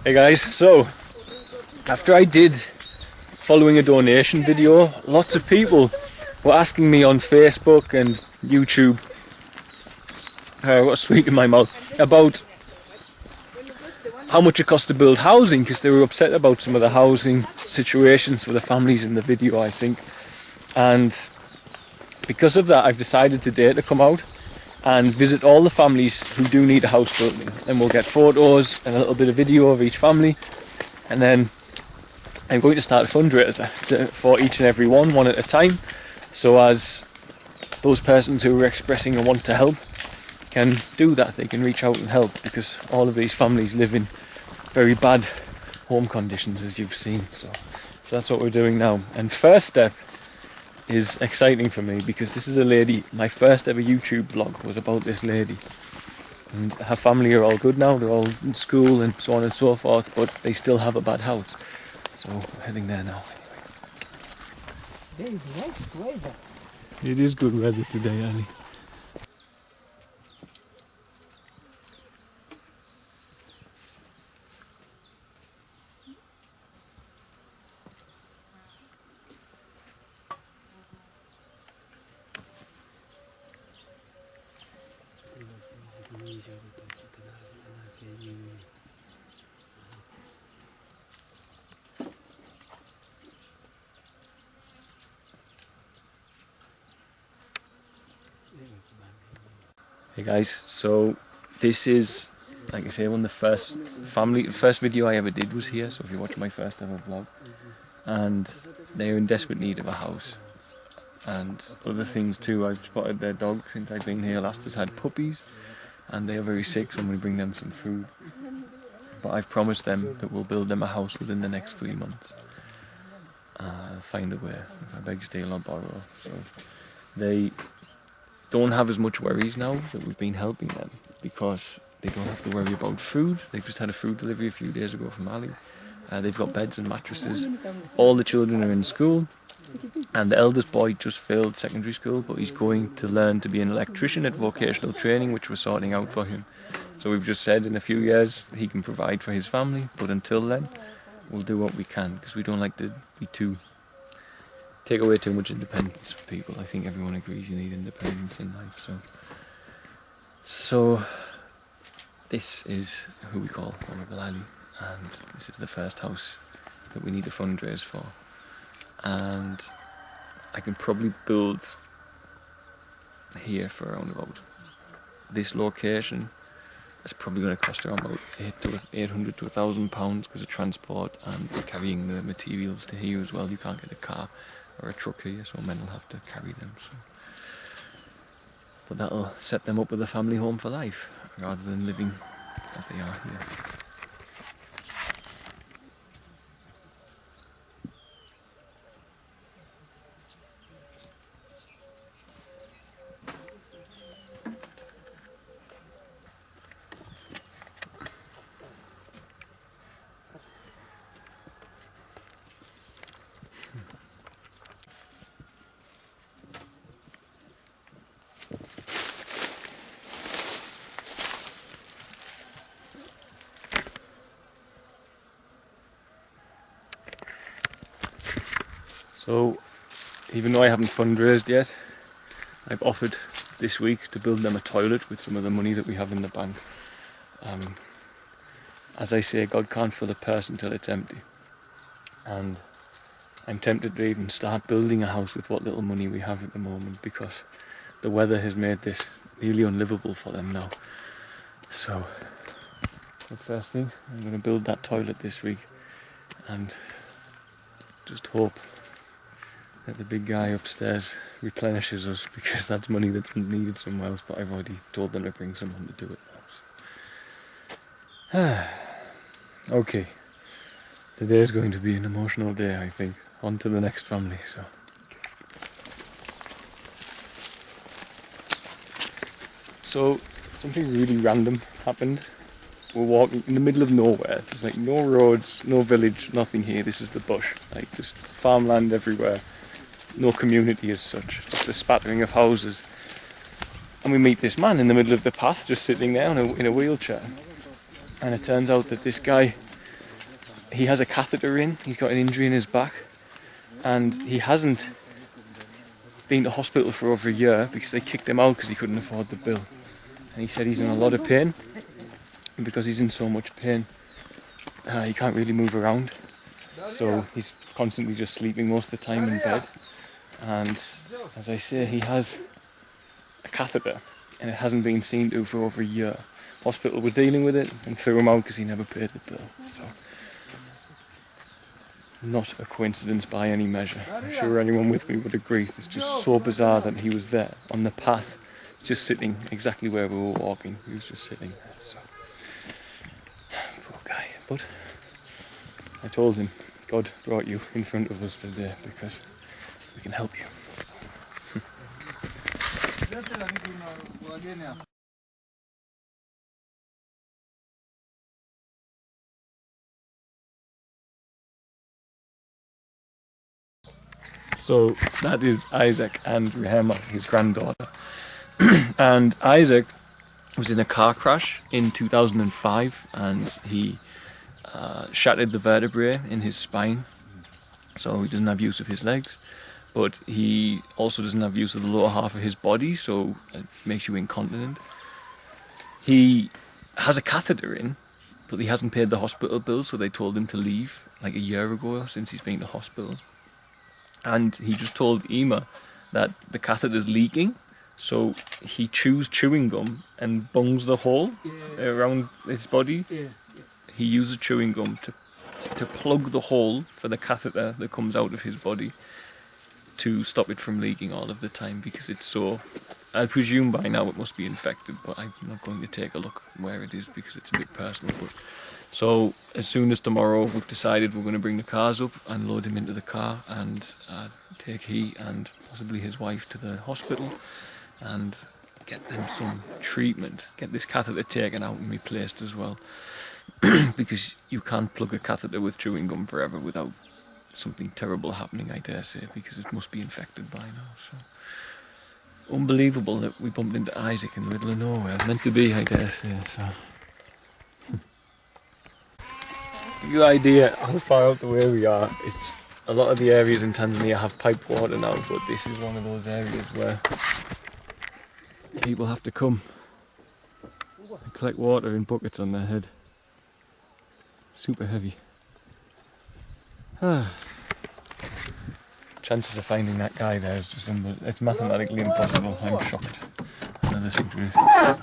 Hey guys, so after I did following a donation video, lots of people were asking me on Facebook and YouTube, I got sweet in my mouth, about how much it costs to build housing, because they were upset about some of the housing situations for the families in the video, I think. And because of that, I've decided today to come out and visit all the families who do need a house building, and we'll get photos and a little bit of video of each family, and then I'm going to start a fundraiser for each and every one at a time, so as those persons who are expressing a want to help can do that. They can reach out and help, because all of these families live in very bad home conditions, as you've seen. So that's what we're doing now. And first step is exciting for me, because this is a lady, my first ever YouTube vlog was about this lady, and her family are all good now, they're all in school and so on and so forth, but they still have a bad house. So we're heading there now. There is nice weather. It is good weather today, Ali. Hey guys, so this is, like I say, one of the first video I ever did was here, so if you watch my first ever vlog, and they're in desperate need of a house and other things too. I've spotted their dog since I've been here last has had puppies, and they are very sick, so I'm going to bring them some food, but I've promised them that we'll build them a house within the next 3 months. I'll find a way, if I beg, steal or borrow. So they don't have as much worries now that we've been helping them, because they don't have to worry about food. They've just had a food delivery a few days ago from Ali. They've got beds and mattresses. All the children are in school, and the eldest boy just failed secondary school, but he's going to learn to be an electrician at vocational training, which we're sorting out for him. So we've just said in a few years he can provide for his family, but until then we'll do what we can, because we don't like to be take away too much independence for people. I think everyone agrees you need independence in life. So this is who we call Honourable Ali, and this is the first house that we need to fundraise for. And I can probably build here for around about this location. It's probably going to cost around about £800 to £1,000 because of transport and carrying the materials to here as well. You can't get a car or a truck here, so men will have to carry them. So, but that'll set them up with a family home for life, rather than living as they are here. So, even though I haven't fundraised yet, I've offered this week to build them a toilet with some of the money that we have in the bank. As I say, God can't fill a purse until it's empty. And I'm tempted to even start building a house with what little money we have at the moment, because the weather has made this nearly unlivable for them now. So, the first thing, I'm going to build that toilet this week, and just hope that the big guy upstairs replenishes us, because that's money that's needed somewhere else, but I've already told them to bring someone to do it now. So. Okay, today is going to be an emotional day, I think. On to the next family. So something really random happened. We're walking in the middle of nowhere. There's like no roads, no village, nothing here. This is the bush, like just farmland everywhere. No community as such, just a spattering of houses. And we meet this man in the middle of the path, just sitting there in a wheelchair. And it turns out that this guy he has a catheter in, he's got an injury in his back, and he hasn't been to hospital for over a year because they kicked him out because he couldn't afford the bill. And he said he's in a lot of pain, and because he's in so much pain, he can't really move around. So he's constantly just sleeping most of the time in bed. And as I say, he has a catheter, and it hasn't been seen to for over a year. Hospital were dealing with it and threw him out because he never paid the bill. So, not a coincidence by any measure. I'm sure anyone with me would agree. It's just so bizarre that he was there on the path, just sitting exactly where we were walking. He was just sitting there. So, poor guy. But I told him, God brought you in front of us today because we can help you. So that is Isaac and Wanyama, his granddaughter. And Isaac was in a car crash in 2005, and he shattered the vertebrae in his spine, so he doesn't have use of his legs, but he also doesn't have use of the lower half of his body, so it makes you incontinent. He has a catheter in, but he hasn't paid the hospital bill, so they told him to leave like a year ago since he's been to hospital. And he just told Ema that the catheter's leaking, so he chews chewing gum and bungs the hole around his body. He uses chewing gum to plug the hole for the catheter that comes out of his body to stop it from leaking all of the time, because it's so, I presume by now it must be infected, but I'm not going to take a look where it is because it's a bit personal. But so as soon as tomorrow, we've decided we're going to bring the cars up and load him into the car and take he and possibly his wife to the hospital and get them some treatment, get this catheter taken out and replaced as well. Because you can't plug a catheter with chewing gum forever without something terrible happening, I dare say, because it must be infected by now. So unbelievable that we bumped into Isaac in the middle of nowhere. Meant to be, I dare say. So. Good idea how far out the way we are. It's a lot of the areas in Tanzania have piped water now, but this is one of those areas where people have to come and collect water in buckets on their head. Super heavy. Chances of finding that guy there is just it's mathematically impossible. I'm shocked. Another synchronicity.